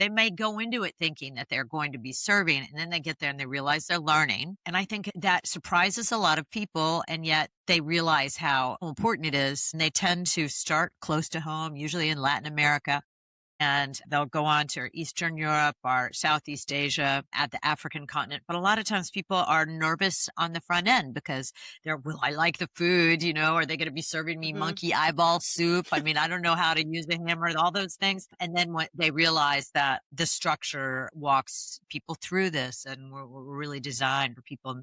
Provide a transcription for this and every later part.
They may go into it thinking that they're going to be serving, and then they get there and they realize they're learning. And I think that surprises a lot of people, and yet they realize how important it is. And they tend to start close to home, usually in Latin America, and they'll go on to Eastern Europe or Southeast Asia, at the African continent. But a lot of times people are nervous on the front end because will I like the food? Are they going to be serving me Mhm. monkey eyeball soup? I mean, I don't know how to use a hammer, all those things. And then when they realize that the structure walks people through this, and we're really designed for people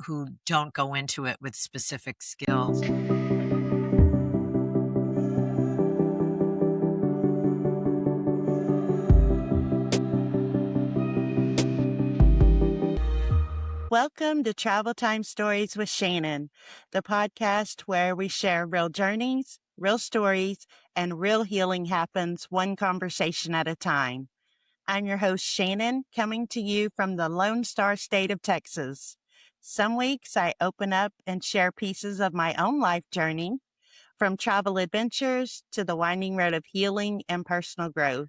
who don't go into it with specific skills. Welcome to Travel Time Stories with Shannon, the podcast where we share real journeys, real stories, and real healing happens one conversation at a time. I'm your host, Shannon, coming to you from the Lone Star State of Texas. Some weeks I open up and share pieces of my own life journey, from travel adventures to the winding road of healing and personal growth.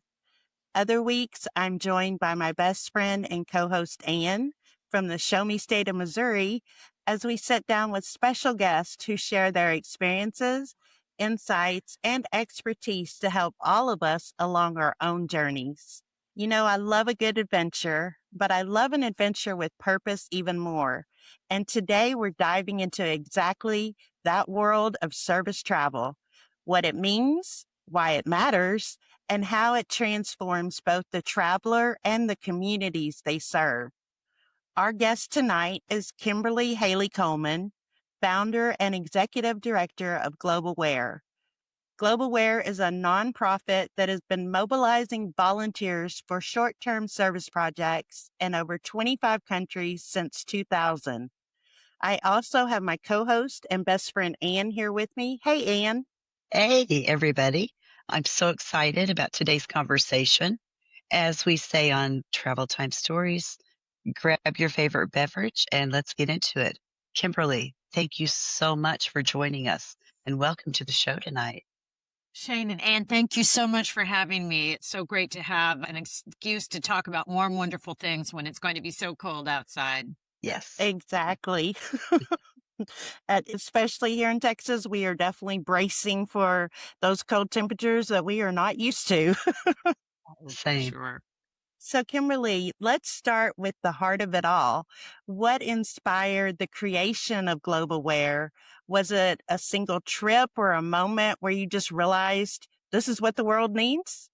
Other weeks, I'm joined by my best friend and co-host Ann from the Show Me State of Missouri as we sit down with special guests who share their experiences, insights, and expertise to help all of us along our own journeys. I love a good adventure, but I love an adventure with purpose even more. And today we're diving into exactly that world of service travel, what it means, why it matters, and how it transforms both the traveler and the communities they serve. Our guest tonight is Kimberly Haley-Coleman, founder and executive director of GlobeAware. GlobeAware is a nonprofit that has been mobilizing volunteers for short-term service projects in over 25 countries since 2000. I also have my co-host and best friend Ann here with me. Hey, Ann. Hey, everybody. I'm so excited about today's conversation. As we say on Travel Time Stories, grab your favorite beverage and let's get into it. Kimberly, thank you so much for joining us and welcome to the show tonight. Shane and Ann, thank you so much for having me. It's so great to have an excuse to talk about warm, wonderful things when it's going to be so cold outside. Yes. Exactly. Especially here in Texas, we are definitely bracing for those cold temperatures that we are not used to. Oh, for Same. sure. So, Kimberly, let's start with the heart of it all. What inspired the creation of GlobeAware? Was it a single trip or a moment where you just realized this is what the world needs?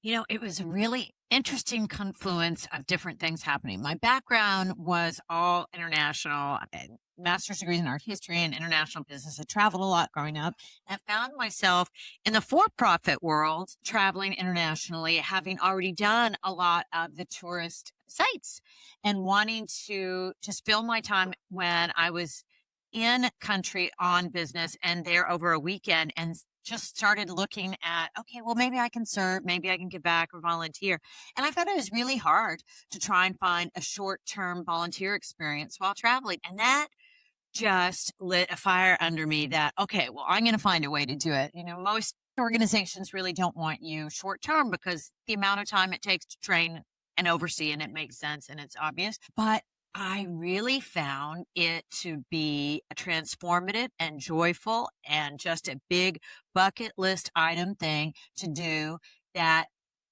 It was a really interesting confluence of different things happening. My background was all international, master's degrees in art history and international business. I traveled a lot growing up and found myself in the for-profit world, traveling internationally, having already done a lot of the tourist sites and wanting to just fill my time when I was in country on business and there over a weekend, and just started looking at, okay, well, maybe I can serve, maybe I can give back or volunteer. And I found it was really hard to try and find a short term volunteer experience while traveling. And that just lit a fire under me that, okay, well, I'm going to find a way to do it. Most organizations really don't want you short term because the amount of time it takes to train and oversee, and it makes sense and it's obvious. But I really found it to be transformative and joyful and just a big bucket list item thing to do that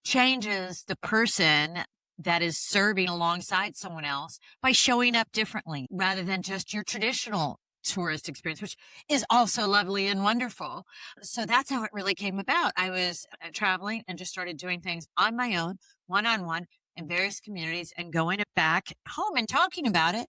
changes the person that is serving alongside someone else by showing up differently rather than just your traditional tourist experience, which is also lovely and wonderful. So that's how it really came about. I was traveling and just started doing things on my own, one on one in various communities, and going back home and talking about it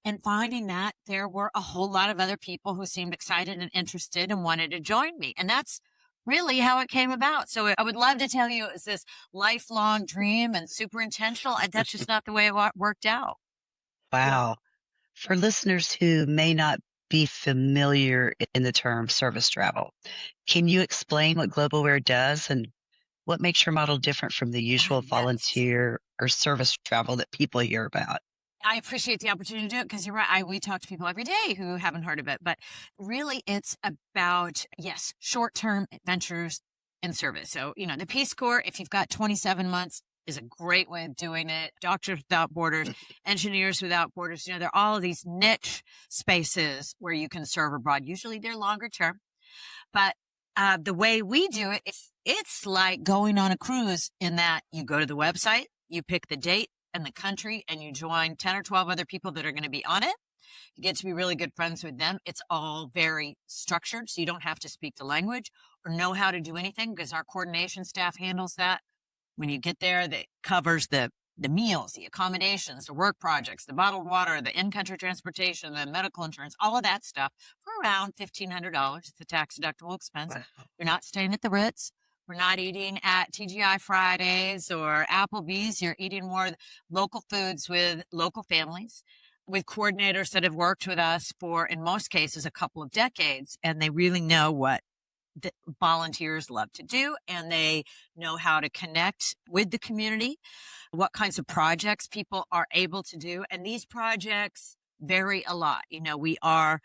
and finding that there were a whole lot of other people who seemed excited and interested and wanted to join me. And that's really how it came about. So I would love to tell you it was this lifelong dream and super intentional. And that's just not the way it worked out. Wow. For listeners who may not be familiar in the term service travel, can you explain what GlobeAware does and what makes your model different from the usual Yes. volunteer or service travel that people hear about? I appreciate the opportunity to do it because you're right. We talk to people every day who haven't heard of it, but really it's about, yes, short-term adventures in service. So, the Peace Corps, if you've got 27 months, is a great way of doing it. Doctors Without Borders, Engineers Without Borders, there are all of these niche spaces where you can serve abroad. Usually they're longer term. But the way we do it, it's like going on a cruise in that you go to the website, you pick the date and the country, and you join 10 or 12 other people that are going to be on it. You get to be really good friends with them. It's all very structured, so you don't have to speak the language or know how to do anything because our coordination staff handles that. When you get there, that covers the meals, the accommodations, the work projects, the bottled water, the in-country transportation, the medical insurance, all of that stuff for around $1,500. It's a tax-deductible expense. Wow. You're not staying at the Ritz. We're not eating at TGI Fridays or Applebee's. You're eating more local foods with local families, with coordinators that have worked with us for, in most cases, a couple of decades, and they really know what the volunteers love to do, and they know how to connect with the community, what kinds of projects people are able to do. And these projects vary a lot. We are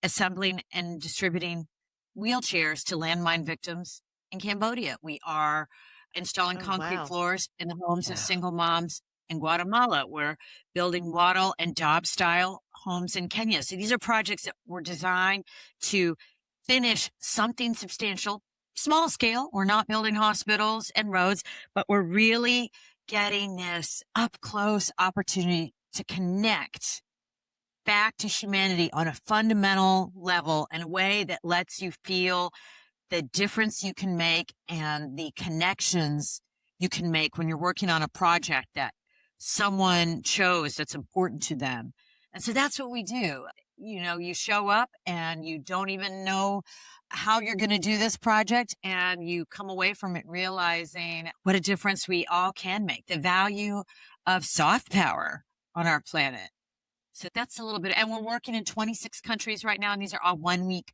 assembling and distributing wheelchairs to landmine victims in Cambodia. We are installing concrete wow. floors in the homes of Wow. single moms in Guatemala. We're building wattle and daub style homes in Kenya. So these are projects that were designed to finish something substantial, small scale. We're not building hospitals and roads, but we're really getting this up close opportunity to connect back to humanity on a fundamental level in a way that lets you feel the difference you can make and the connections you can make when you're working on a project that someone chose that's important to them. And so that's what we do. You show up and you don't even know how you're going to do this project, and you come away from it realizing what a difference we all can make, the value of soft power on our planet. So that's a little bit, and we're working in 26 countries right now, and these are all 1 week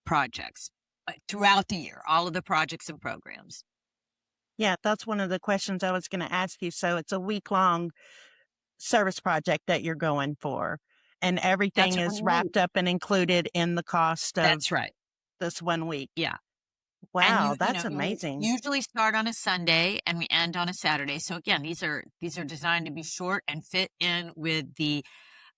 projects throughout the year, all of the projects and programs. Yeah, that's one of the questions I was going to ask you. So it's a week-long service project that you're going for, and everything That's is 1 week. wrapped up and included in the cost of That's right. this 1 week. Yeah. And Wow, you that's know, we amazing. usually start on a Sunday and we end on a Saturday. So again, these are designed to be short and fit in with the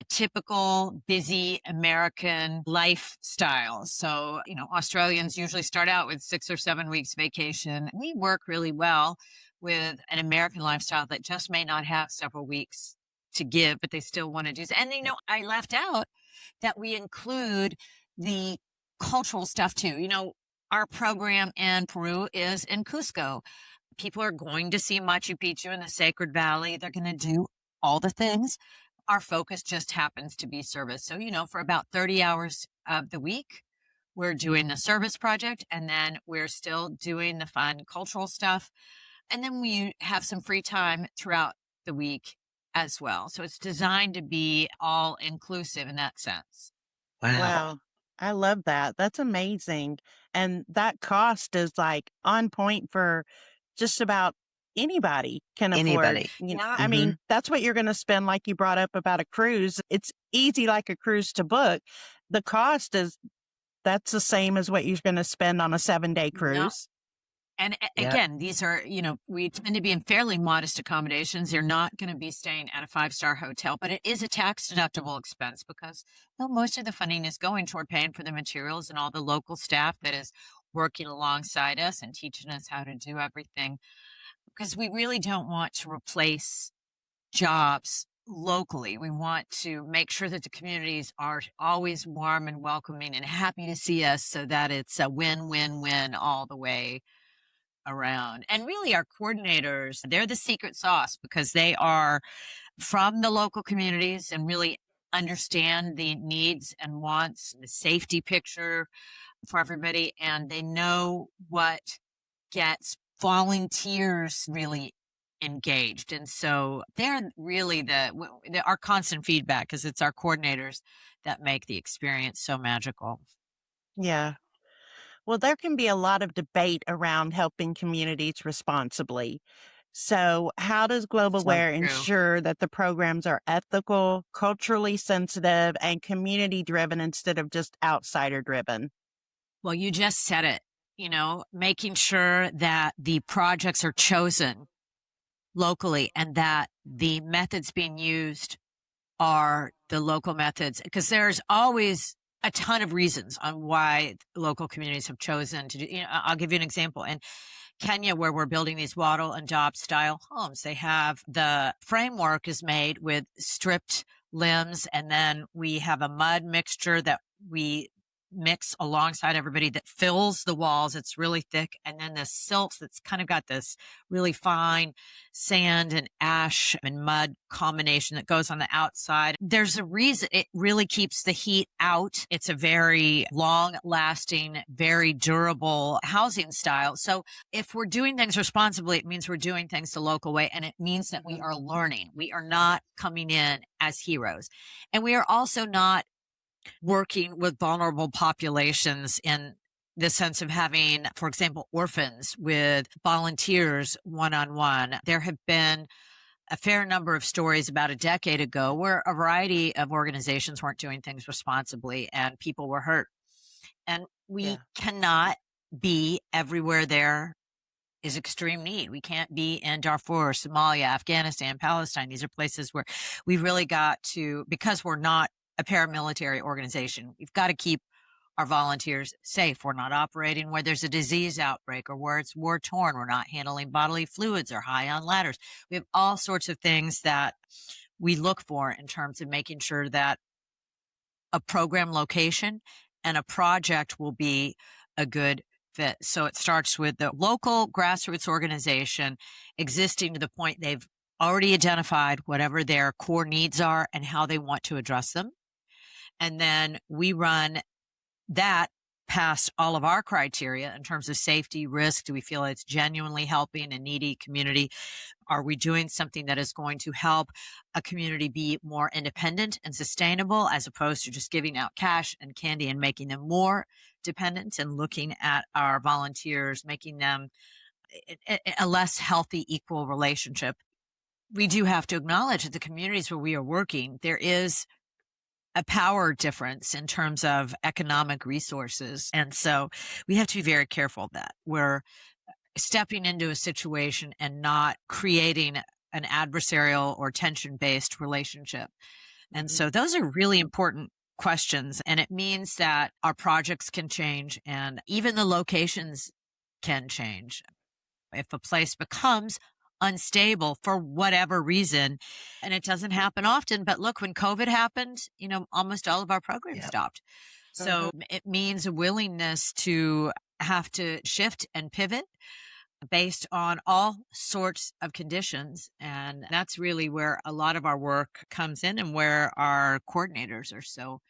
typical busy American lifestyle. So, Australians usually start out with 6 or 7 weeks vacation. We work really well with an American lifestyle that just may not have several weeks to give, but they still want to do. And I left out that we include the cultural stuff too. Our program in Peru is in Cusco. People are going to see Machu Picchu in the Sacred Valley. They're going to do all the things. Our focus just happens to be service. So, for about 30 hours of the week, we're doing the service project, and then we're still doing the fun cultural stuff. And then we have some free time throughout the week as well. So it's designed to be all inclusive in that sense. Wow. Wow. I love that. That's amazing. And that cost is like on point for just about anybody can afford. Anybody. Yeah. I mean, that's what you're going to spend, like you brought up about a cruise. It's easy like a cruise to book. The cost that's the same as what you're going to spend on a 7-day No. cruise. And Yep. again, these are, we tend to be in fairly modest accommodations. You're not going to be staying at a 5-star hotel, but it is a tax deductible expense because most of the funding is going toward paying for the materials and all the local staff that is working alongside us and teaching us how to do everything. Because we really don't want to replace jobs locally. We want to make sure that the communities are always warm and welcoming and happy to see us so that it's a win-win-win all the way around. And really, our coordinators, they're the secret sauce because they are from the local communities and really understand the needs and wants, the safety picture for everybody. And they know what gets volunteers really engaged. And so they're really our constant feedback because it's our coordinators that make the experience so magical. Yeah. Well, there can be a lot of debate around helping communities responsibly. So, how does So GlobeAware true. ensure that the programs are ethical, culturally sensitive, and community driven instead of just outsider driven? Well, you just said it. making sure that the projects are chosen locally and that the methods being used are the local methods, because there's always a ton of reasons on why local communities have chosen to do. I'll give you an example. In Kenya, where we're building these wattle and daub style homes, they have the framework is made with stripped limbs, and then we have a mud mixture that we mix alongside everybody that fills the walls. It's really thick. And then the silt that's kind of got this really fine sand and ash and mud combination that goes on the outside. There's a reason it really keeps the heat out. It's a very long lasting, very durable housing style. So if we're doing things responsibly, it means we're doing things the local way. And it means that we are learning. We are not coming in as heroes. And we are also not working with vulnerable populations in the sense of having, for example, orphans with volunteers one-on-one. There have been a fair number of stories about a decade ago where a variety of organizations weren't doing things responsibly and people were hurt. And we cannot be everywhere there is extreme need. We can't be in Darfur, Somalia, Afghanistan, Palestine. These are places where we've really got to, because we're not a paramilitary organization, we've got to keep our volunteers safe. We're not operating where there's a disease outbreak or where it's war torn. We're not handling bodily fluids or high on ladders. We have all sorts of things that we look for in terms of making sure that a program location and a project will be a good fit. So it starts with the local grassroots organization existing to the point they've already identified whatever their core needs are and how they want to address them. And then we run that past all of our criteria in terms of safety, risk. Do we feel it's genuinely helping a needy community? Are we doing something that is going to help a community be more independent and sustainable, as opposed to just giving out cash and candy and making them more dependent, and looking at our volunteers, making them a less healthy, equal relationship? We do have to acknowledge that the communities where we are working, there is a power difference in terms of economic resources. And so we have to be very careful of that. We're stepping into a situation and not creating an adversarial or tension-based relationship. And so those are really important questions. And it means that our projects can change and even the locations can change. If a place becomes unstable for whatever reason, and it doesn't happen often, but look, when COVID happened, almost all of our programs stopped. So it means a willingness to have to shift and pivot based on all sorts of conditions. And that's really where a lot of our work comes in and where our coordinators are so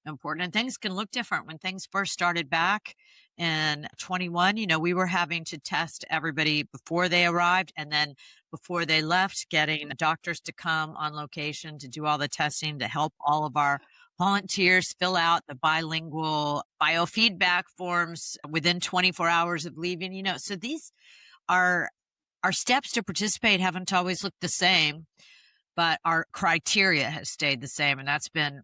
important. And things can look different. When things first started back in 21, we were having to test everybody before they arrived and then before they left, getting doctors to come on location to do all the testing to help all of our volunteers fill out the bilingual biofeedback forms within 24 hours of leaving. So these are our steps to participate haven't always looked the same, but our criteria has stayed the same. And that's been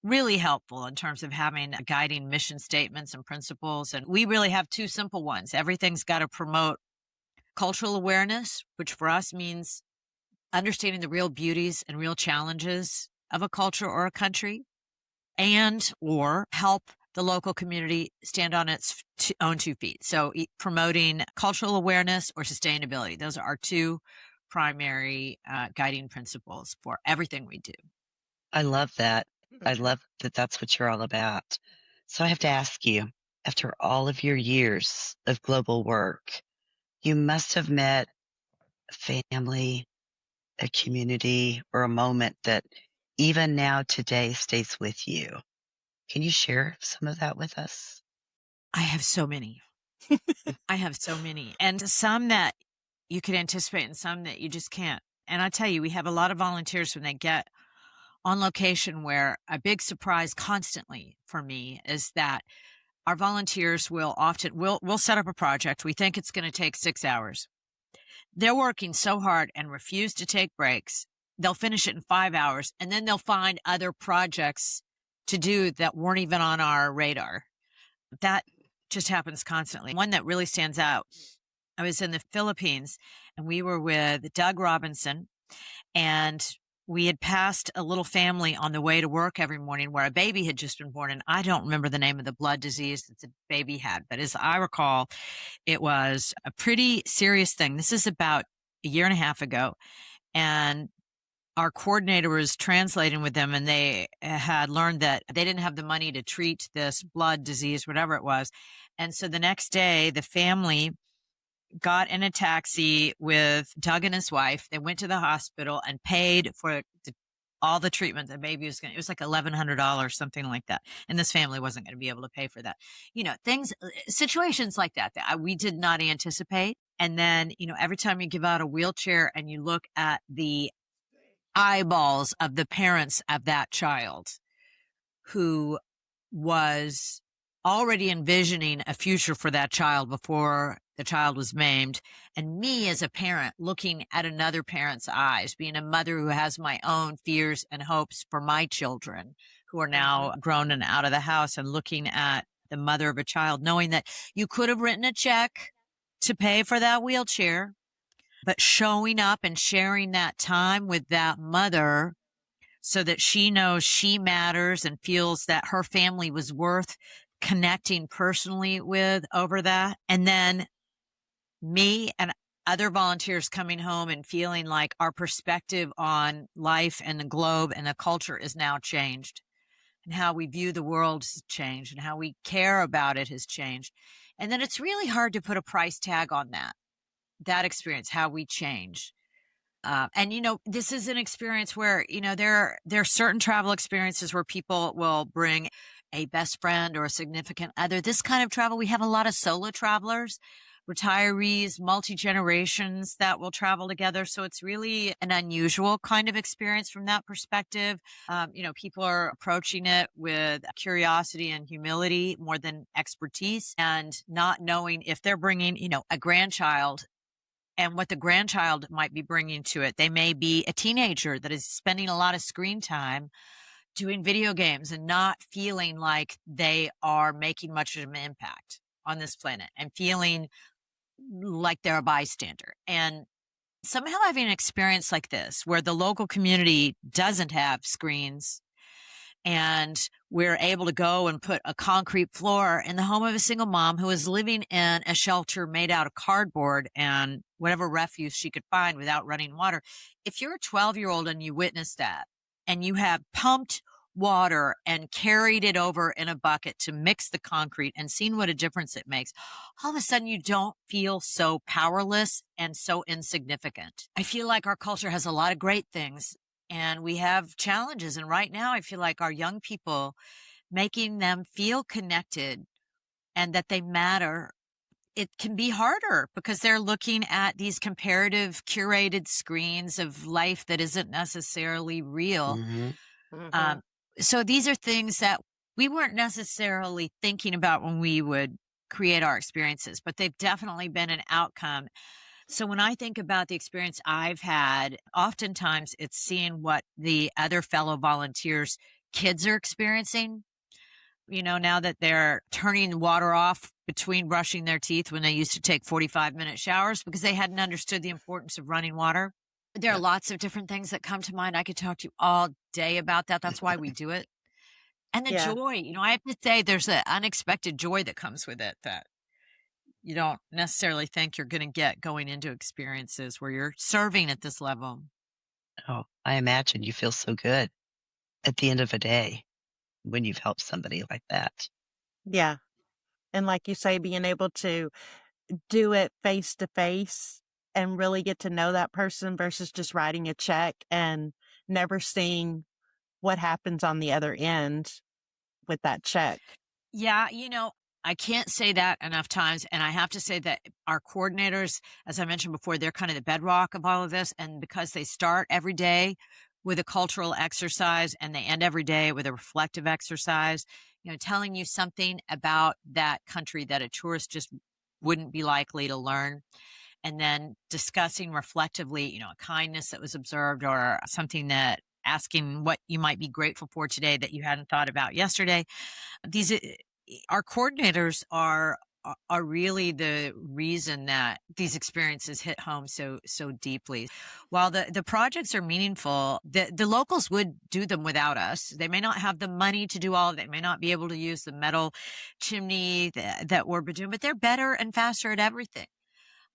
really helpful in terms of having guiding mission statements and principles. And we really have two simple ones. Everything's got to promote cultural awareness, which for us means understanding the real beauties and real challenges of a culture or a country, and or help the local community stand on its own 2 feet. So promoting cultural awareness or sustainability. Those are our two primary guiding principles for everything we do. I love that. I love that that's what you're all about. So I have to ask you, after all of your years of global work, you must have met a family, a community, or a moment that even now today stays with you. Can you share some of that with us? I have so many. I have so many. And some that you can anticipate and some that you just can't. And I tell you, we have a lot of volunteers when they get on location, where a big surprise constantly for me is that our volunteers will often, we'll set up a project. We think it's going to take 6 hours. They're working so hard and refuse to take breaks. They'll finish it in 5 hours, and then they'll find other projects to do that weren't even on our radar. That just happens constantly. One that really stands out, I was in the Philippines and we were with Doug Robinson, and we had passed a little family on the way to work every morning where a baby had just been born. And I don't remember the name of the blood disease that the baby had, but as I recall, it was a pretty serious thing. This is about a year and a half ago. And our coordinator was translating with them, and they had learned that they didn't have the money to treat this blood disease, whatever it was. And so the next day, the family got in a taxi with Doug and his wife. They went to the hospital and paid for all the treatment the baby was going to. It was like $1,100, something like that. And this family wasn't going to be able to pay for that. Things, situations like that we did not anticipate. And then, every time you give out a wheelchair and you look at the eyeballs of the parents of that child who was already envisioning a future for that child before the child was maimed, and me as a parent looking at another parent's eyes, being a mother who has my own fears and hopes for my children who are now grown and out of the house, and looking at the mother of a child, knowing that you could have written a check to pay for that wheelchair, but showing up and sharing that time with that mother so that she knows she matters and feels that her family was worth connecting personally with over that. And then me and other volunteers coming home and feeling like our perspective on life and the globe and the culture is now changed, and how we view the world has changed, and how we care about it has changed. And then it's really hard to put a price tag on that experience, how we change. And this is an experience where, there are certain travel experiences where people will bring a best friend or a significant other. This kind of travel, we have a lot of solo travelers, retirees, multi-generations that will travel together. So it's really an unusual kind of experience from that perspective. People are approaching it with curiosity and humility more than expertise, and not knowing if they're bringing, a grandchild and what the grandchild might be bringing to it. They may be a teenager that is spending a lot of screen time doing video games and not feeling like they are making much of an impact on this planet, and feeling like they're a bystander. And somehow having an experience like this where the local community doesn't have screens, and we're able to go and put a concrete floor in the home of a single mom who is living in a shelter made out of cardboard and whatever refuse she could find without running water. If you're a 12-year-old and you witness that, and you have pumped water and carried it over in a bucket to mix the concrete and seen what a difference it makes, all of a sudden you don't feel so powerless and so insignificant. I feel like our culture has a lot of great things, and we have challenges. And right now, I feel like our young people, making them feel connected and that they matter, it can be harder because they're looking at these comparative, curated screens of life that isn't necessarily real. So these are things that we weren't necessarily thinking about when we would create our experiences, but they've definitely been an outcome. So when I think about the experience I've had, oftentimes it's seeing what the other fellow volunteers' kids are experiencing. Now that they're turning water off between brushing their teeth when they used to take 45-minute showers because they hadn't understood the importance of running water. There are lots of different things that come to mind. I could talk to you all day about that. That's why we do it. And the joy, I have to say there's an unexpected joy that comes with it that you don't necessarily think you're going to get going into experiences where you're serving at this level. Oh, I imagine you feel so good at the end of a day when you've helped somebody like that. Yeah. And like you say, being able to do it face to face and really get to know that person versus just writing a check and never seeing what happens on the other end with that check. Yeah, I can't say that enough times. And I have to say that our coordinators, as I mentioned before, they're kind of the bedrock of all of this. And because they start every day with a cultural exercise and they end every day with a reflective exercise, telling you something about that country that a tourist just wouldn't be likely to learn. And then discussing reflectively, a kindness that was observed or something that asking what you might be grateful for today that you hadn't thought about yesterday. These, our coordinators are really the reason that these experiences hit home so deeply. While the projects are meaningful, the locals would do them without us. They may not have the money to do all of it. They may not be able to use the metal chimney that we're doing, but they're better and faster at everything.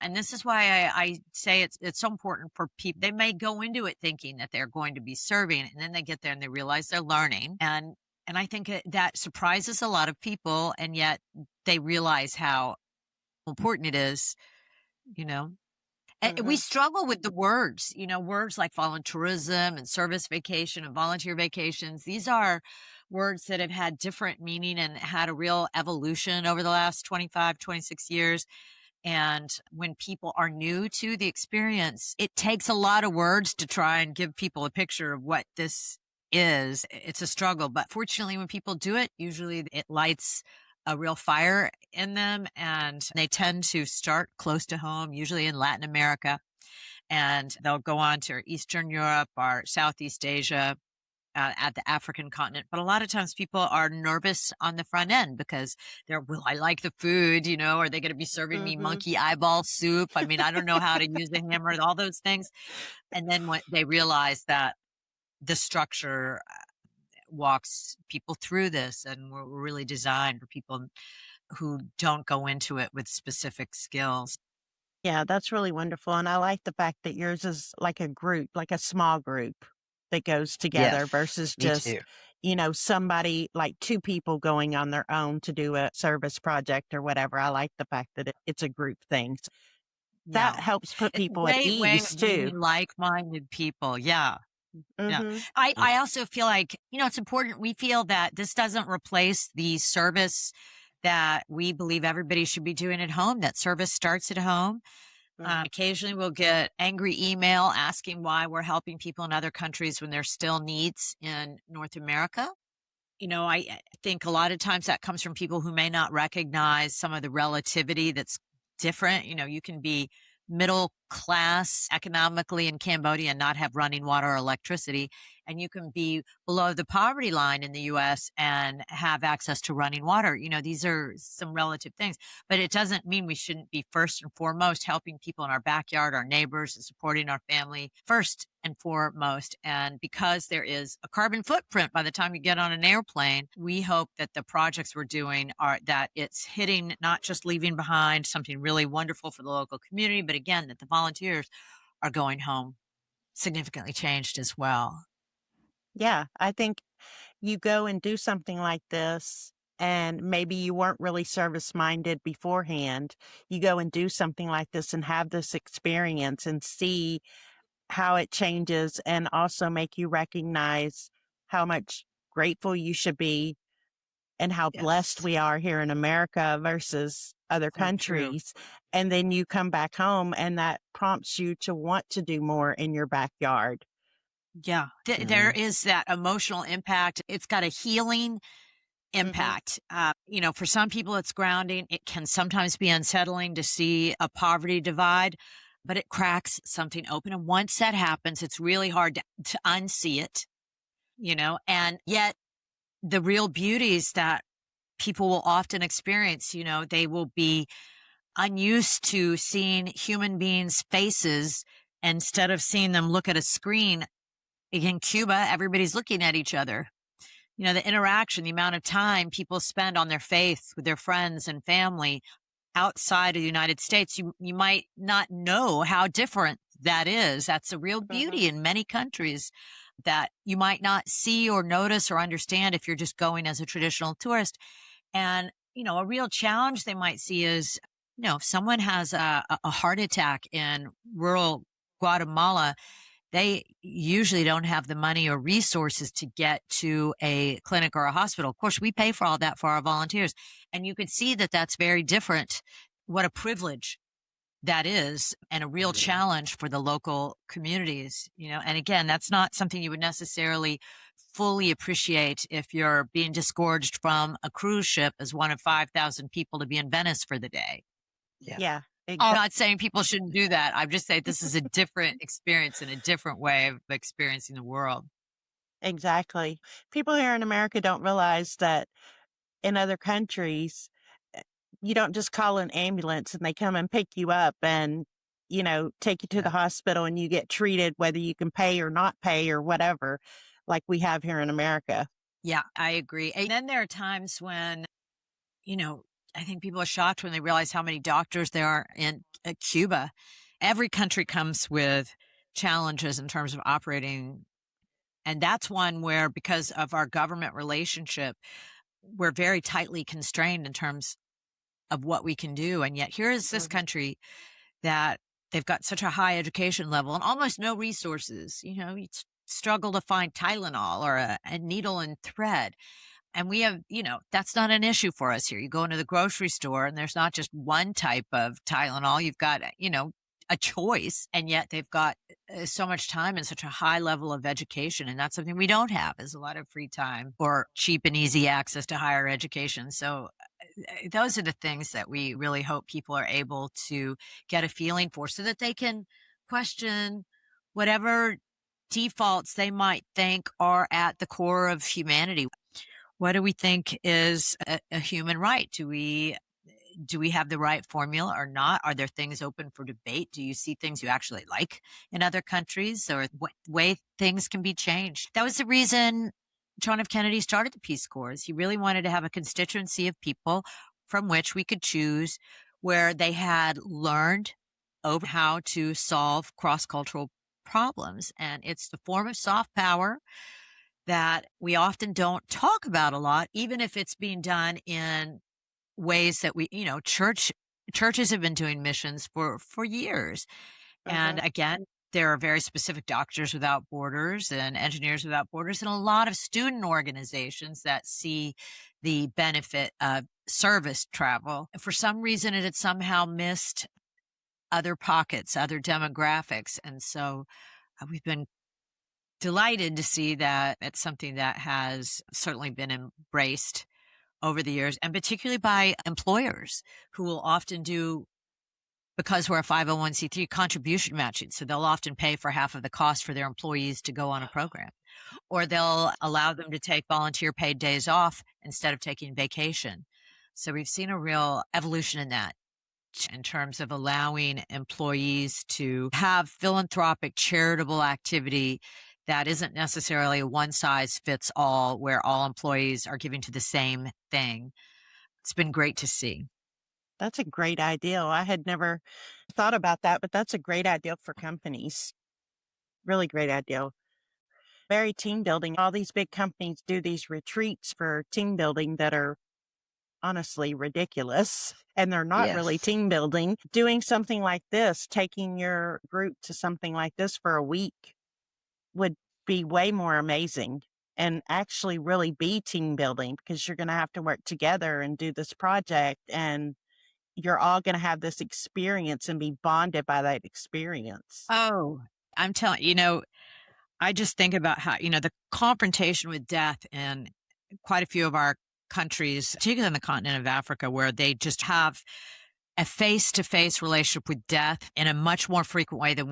And this is why I say it's so important for people. They may go into it thinking that they're going to be serving, and then they get there and they realize they're learning. And I think that surprises a lot of people, and yet they realize how important it is, you know. And we Hmm. struggle with the words, words like voluntourism and service vacation and volunteer vacations. These are words that have had different meaning and had a real evolution over the last 25, 26 years. And when people are new to the experience, it takes a lot of words to try and give people a picture of what this is. It's a struggle, but fortunately, when people do it, usually it lights a real fire in them, and they tend to start close to home, usually in Latin America, and they'll go on to Eastern Europe or Southeast Asia, at the African continent. But a lot of times people are nervous on the front end because will I like the food? Are they going to be serving me Hmm. monkey eyeball soup? I mean, I don't know how to use a hammer, all those things. And then when they realize that the structure walks people through this, and we're really designed for people who don't go into it with specific skills. Yeah, that's really wonderful. And I like the fact that yours is like a group, like a small group that goes together Yes, versus me too. just, somebody like two people going on their own to do a service project or whatever. I like the fact that it's a group thing. Yeah. That helps put It's a people at great way ease of too. meeting like-minded people. Yeah. Yeah. Mhm. I also feel like, it's important. We feel that this doesn't replace the service that we believe everybody should be doing at home. That service starts at home. Mhm. Occasionally we'll get angry email asking why we're helping people in other countries when there's still needs in North America. I think a lot of times that comes from people who may not recognize some of the relativity that's different. You can be middle class economically in Cambodia and not have running water or electricity. And you can be below the poverty line in the US and have access to running water. These are some relative things, but it doesn't mean we shouldn't be first and foremost helping people in our backyard, our neighbors, and supporting our family first and foremost. And because there is a carbon footprint by the time you get on an airplane, we hope that the projects we're doing are that it's hitting, not just leaving behind something really wonderful for the local community, but again, that the volunteers are going home significantly changed as well. Yeah, I think you go and do something like this and maybe you weren't really service minded beforehand. You go and do something like this and have this experience and see how it changes and also make you recognize how much grateful you should be and how blessed Yes, we are here in America versus other So true. countries. And then you come back home and that prompts you to want to do more in your backyard. Yeah. There mhm, is that emotional impact. It's got a healing Hmm. impact. For some people, it's grounding. It can sometimes be unsettling to see a poverty divide, but it cracks something open. And once that happens, it's really hard to unsee it, and yet the real beauties that people will often experience, they will be unused to seeing human beings' faces instead of seeing them look at a screen. In Cuba, everybody's looking at each other. The interaction, the amount of time people spend on their faith with their friends and family outside of the United States, you might not know how different that is. That's a real Hmm. beauty in many countries that you might not see or notice or understand if you're just going as a traditional tourist. And, a real challenge they might see is, if someone has a heart attack in rural Guatemala, they usually don't have the money or resources to get to a clinic or a hospital. Of course, we pay for all that for our volunteers. And you can see that that's very different. What a privilege that is, and a real challenge for the local communities. And again, that's not something you would necessarily fully appreciate if you're being disgorged from a cruise ship as one of 5,000 people to be in Venice for the day. yeah, Yeah, I'm exactly. not saying people shouldn't do that. I'm just saying this is a different experience and a different way of experiencing the world. Exactly. People here in America don't realize that in other countries, eh, you don't just call an ambulance and they come and pick you up and, take you to the Yeah. hospital and you get treated whether you can pay or not pay or whatever, like we have here in America. Yeah, I agree. And then there are times when, you know, I think people are shocked when they realize how many doctors there are in Cuba. Every country comes with challenges in terms of operating. And that's one where, because of our government relationship, we're very tightly constrained in terms of what we can do. And yet here is this Mhm. country that they've got such a high education level and almost no resources. You struggle to find Tylenol or a needle and thread. And we have, that's not an issue for us here. You go into the grocery store and there's not just one type of Tylenol. You've got, a choice. And yet they've got so much time and such a high level of education. And that's something we don't have, is a lot of free time or cheap and easy access to higher education. So those are the things that we really hope people are able to get a feeling for, so that they can question whatever defaults they might think are at the core of humanity. What do we think is a human right? Do we have the right formula or not? Are there things open for debate? Do you see things you actually like in other countries, or what way things can be changed? That was the reason John F. Kennedy started the Peace Corps. He really wanted to have a constituency of people from which we could choose, where they had learned over how to solve cross-cultural problems. And it's the form of soft power that we often don't talk about a lot, even if it's being done in ways that churches have been doing missions for years. And Mhm. again, there are very specific Doctors Without Borders and Engineers Without Borders, and a lot of student organizations that see the benefit of service travel. For some reason, it had somehow missed other pockets, other demographics. And so we've been delighted to see that it's something that has certainly been embraced over the years, and particularly by employers who will often do, because we're a 501c3, contribution matching. So they'll often pay for half of the cost for their employees to go on a program, or they'll allow them to take volunteer paid days off instead of taking vacation. So we've seen a real evolution in that, in terms of allowing employees to have philanthropic, charitable activity that isn't necessarily a one size fits all, where all employees are giving to the same thing. It's been great to see. That's a great idea. I had never thought about that, but that's a great idea for companies. Really great idea. Very team building. All these big companies do these retreats for team building that are honestly ridiculous, and they're not really Yes. team building. Doing something like this, taking your group to something like this for a week would be way more amazing and actually really be team building, because you're going to have to work together and do this project, and you're all going to have this experience and be bonded by that experience. Oh, I'm telling I just think about how, the confrontation with death in quite a few of our countries, particularly in the continent of Africa, where they just have a face-to-face relationship with death in a much more frequent way than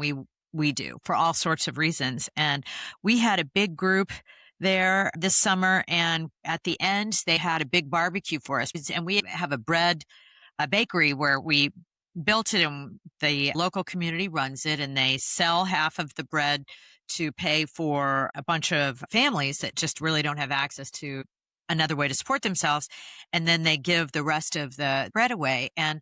we do, for all sorts of reasons. And we had a big group there this summer, and at the end they had a big barbecue for us. And we have a bakery where we built it, and the local community runs it, and they sell half of the bread to pay for a bunch of families that just really don't have access to another way to support themselves. And then they give the rest of the bread away. And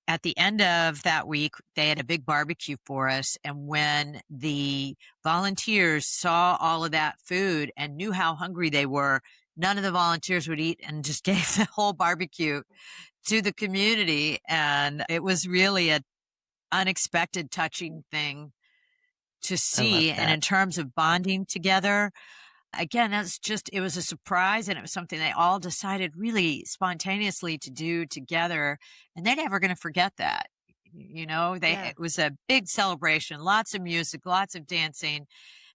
at the end of that week, they had a big barbecue for us. And when the volunteers saw all of that food and knew how hungry they were, none of the volunteers would eat and just gave the whole barbecue to the community. And it was really an unexpected, touching thing to I love see. And that. in terms of bonding together, again, it was a surprise, and it was something they all decided really spontaneously to do together. And they're never going to forget that. Yeah. It was a big celebration, lots of music, lots of dancing.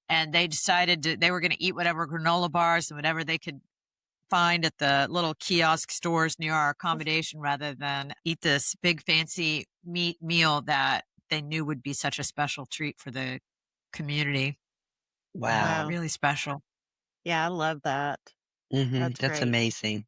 And they decided they were going to eat whatever granola bars and whatever they could find at the little kiosk stores near our accommodation, rather than eat this big fancy meal that they knew would be such a special treat for the community. Wow. Wow. Really special. Yeah, I love that. Hmm. That's That's great. amazing.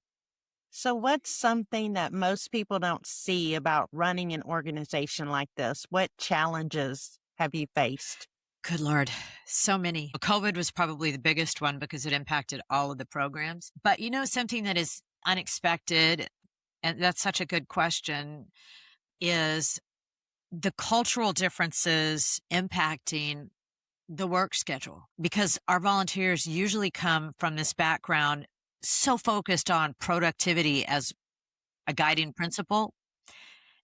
So, what's something that most people don't see about running an organization like this? What challenges have you faced? Good Lord, so many. COVID was probably the biggest one because it impacted all of the programs. But something that is unexpected, and that's such a good question, is the cultural differences impacting the work schedule. Because our volunteers usually come from this background so focused on productivity as a guiding principle.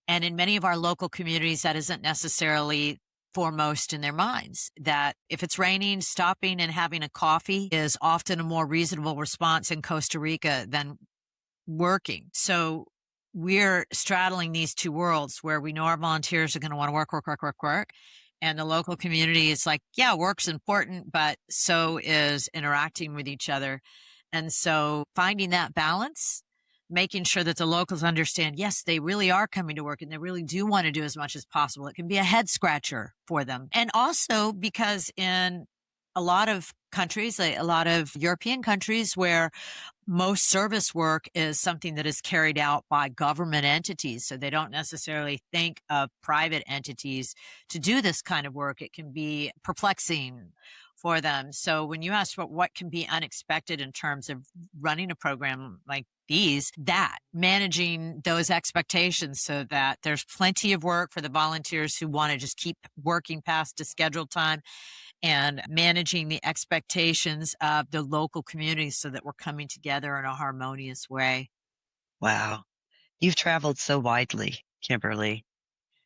And in many of our local communities, that isn't necessarily foremost in their minds. That if it's raining, stopping and having a coffee is often a more reasonable response in Costa Rica than working. So we're straddling these two worlds where we know our volunteers are going to want to work, work, work, work, work. And the local community is like, yeah, work's important, but so is interacting with each other. And so finding that balance, making sure that the locals understand, yes, they really are coming to work and they really do want to do as much as possible. It can be a head scratcher for them. And also because in a lot of countries, a lot of European countries where most service work is something that is carried out by government entities. So they don't necessarily think of private entities to do this kind of work. It can be perplexing for them. So when you ask about what can be unexpected in terms of running a program like these, that managing those expectations so that there's plenty of work for the volunteers who want to just keep working past the scheduled time, and managing the expectations of the local community so that we're coming together in a harmonious way. Wow. You've traveled so widely, Kimberly.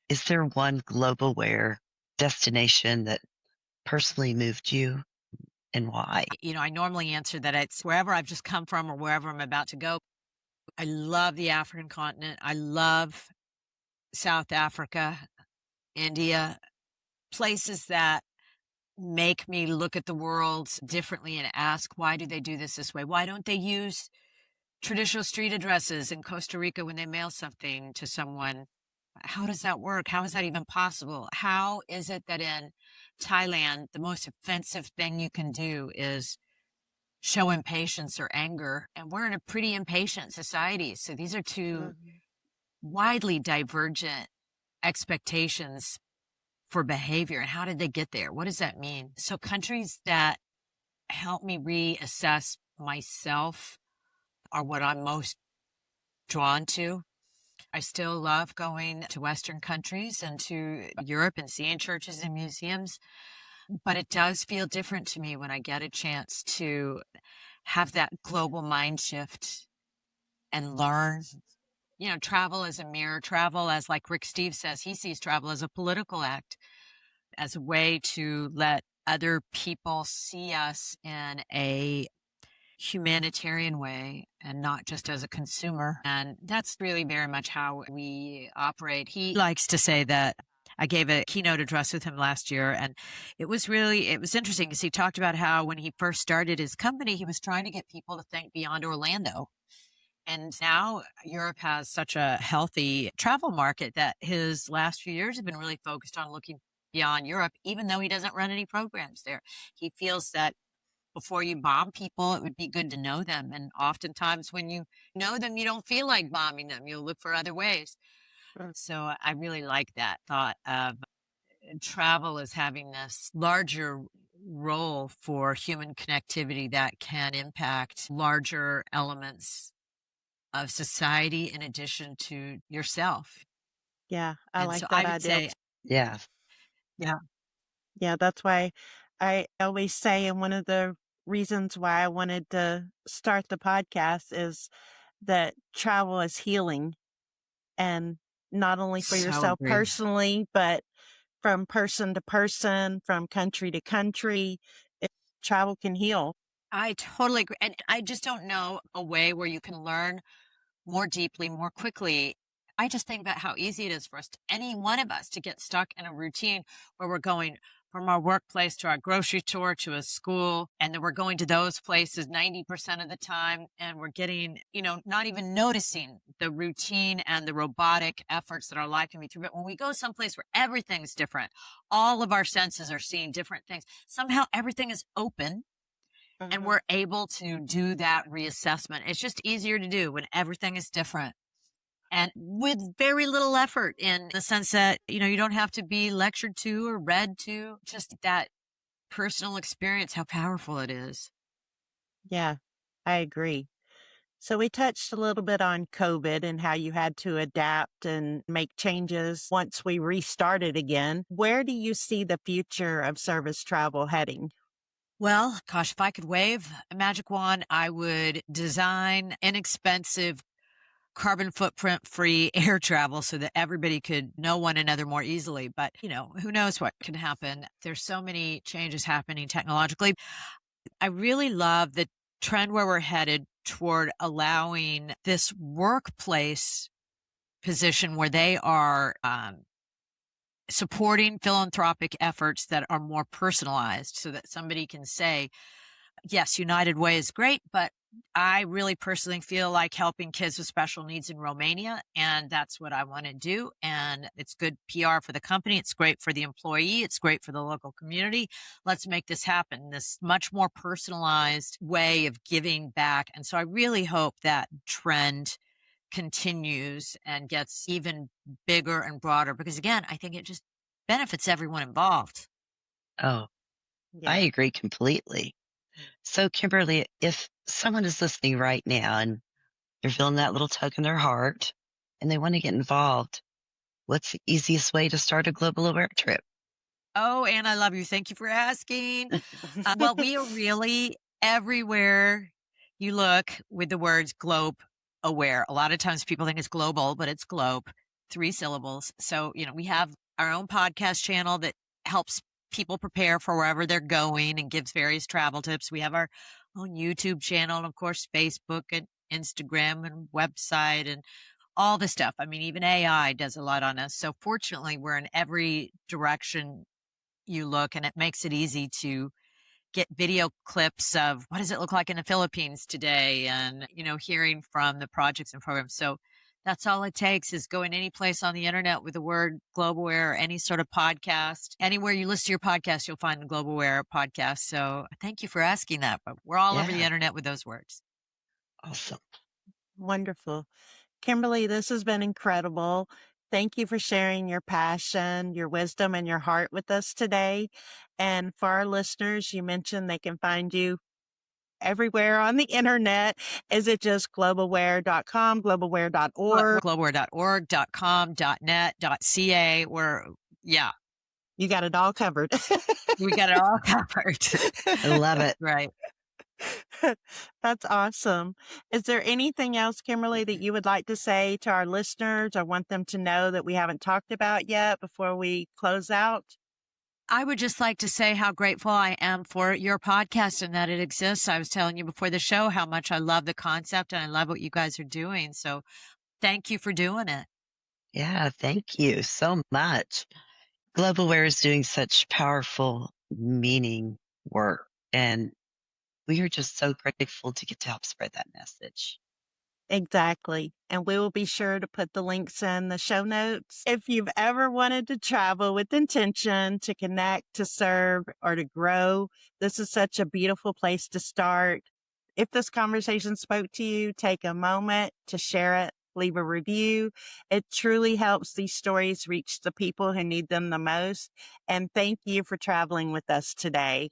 Is there one GlobeAware destination that personally moved you and why? I normally answer that it's wherever I've just come from or wherever I'm about to go. I love the African continent. I love South Africa, India, places that make me look at the world differently and ask, why do they do this way? Why don't they use traditional street addresses in Costa Rica when they mail something to someone? How does that work? How is that even possible? How is it that in Thailand, the most offensive thing you can do is show impatience or anger? And we're in a pretty impatient society. So these are two widely divergent expectations for behavior. And how did they get there? What does that mean? So countries that help me reassess myself are what I'm most drawn to. I still love going to Western countries and to Europe and seeing churches and museums, but it does feel different to me when I get a chance to have that global mind shift and learn. Travel as a mirror, travel as, like Rick Steve says, he sees travel as a political act, as a way to let other people see us in a humanitarian way and not just as a consumer. And that's really very much how we operate. He likes to say that I gave a keynote address with him last year, and it was interesting because he talked about how when he first started his company, he was trying to get people to think beyond Orlando. And now Europe has such a healthy travel market that his last few years have been really focused on looking beyond Europe, even though he doesn't run any programs there. He feels that before you bomb people, it would be good to know them. And oftentimes when you know them, you don't feel like bombing them. You'll look for other ways. So I really like that thought of travel as having this larger role for human connectivity that can impact larger elements of society in addition to yourself. Yeah, I And like so that I would idea. say, Yeah. yeah, Yeah, that's why I always say, and one of the reasons why I wanted to start the podcast is that travel is healing, and not only for so yourself agree. personally, but from person to person, from country to country, travel can heal. I totally agree. And I just don't know a way where you can learn more deeply, more quickly. I just think about how easy it is for us, any one of us, to get stuck in a routine where we're going from our workplace to our grocery store to a school, and then we're going to those places 90% of the time, and we're getting, not even noticing the routine and the robotic efforts that our life can be through. But when we go someplace where everything's different, all of our senses are seeing different things, somehow everything is open and we're able to do that reassessment. It's just easier to do when everything is different and with very little effort, in the sense that, you don't have to be lectured to or read to, just that personal experience, how powerful it is. Yeah, I agree. So we touched a little bit on COVID and how you had to adapt and make changes once we restarted again. Where do you see the future of service travel heading? Well, gosh, if I could wave a magic wand, I would design inexpensive, carbon footprint free air travel so that everybody could know one another more easily. But, who knows what can happen? There's so many changes happening technologically. I really love the trend where we're headed toward allowing this workplace position where they are supporting philanthropic efforts that are more personalized, so that somebody can say, yes, United Way is great, but I really personally feel like helping kids with special needs in Romania, and that's what I want to do. And it's good PR for the company. It's great for the employee. It's great for the local community. Let's make this happen. This much more personalized way of giving back. And so I really hope that trend continues and gets even bigger and broader, because again, I think it just benefits everyone involved. Oh, I Yeah. agree completely. So, Kimberly, if someone is listening right now and they're feeling that little tug in their heart and they want to get involved, what's the easiest way to start a global aware trip? Oh, and I love you. Thank you for asking. Well, we are really everywhere you look with the words globe aware. A lot of times people think it's global, but it's globe, 3 syllables. So, we have our own podcast channel that helps people prepare for wherever they're going and gives various travel tips. We have our own YouTube channel, and of course, Facebook and Instagram and website and all the stuff. I mean, even AI does a lot on us. So fortunately, we're in every direction you look, and it makes it easy to get video clips of what does it look like in the Philippines today, and hearing from the projects and programs. So that's all it takes, is going any place on the internet with the word GlobeAware or any sort of podcast. Anywhere you listen to your podcast, you'll find the GlobeAware podcast. So thank you for asking that, but we're all over the Yeah, internet with those words. awesome. Wonderful. Kimberly, this has been incredible. Thank you for sharing your passion, your wisdom, and your heart with us today. And for our listeners, you mentioned they can find you everywhere on the internet. Is it just globalaware.com, globalaware.org? GlobeAware.org, .com, .net, .ca. Yeah, You got it all covered. we got it all covered. I love it. Right. That's awesome. Is there anything else, Kimberly, that you would like to say to our listeners or want them to know that we haven't talked about yet before we close out? I would just like to say how grateful I am for your podcast and that it exists. I was telling you before the show how much I love the concept and I love what you guys are doing. So thank you for doing it. Yeah, thank you so much. GlobeAware is doing such powerful, meaning work, and we are just so grateful to get to help spread that message. Exactly. And we will be sure to put the links in the show notes. If you've ever wanted to travel with intention, to connect, to serve, or to grow, this is such a beautiful place to start. If this conversation spoke to you, take a moment to share it, leave a review. It truly helps these stories reach the people who need them the most. And thank you for traveling with us today.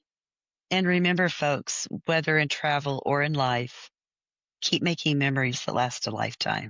And remember, folks, whether in travel or in life, keep making memories that last a lifetime.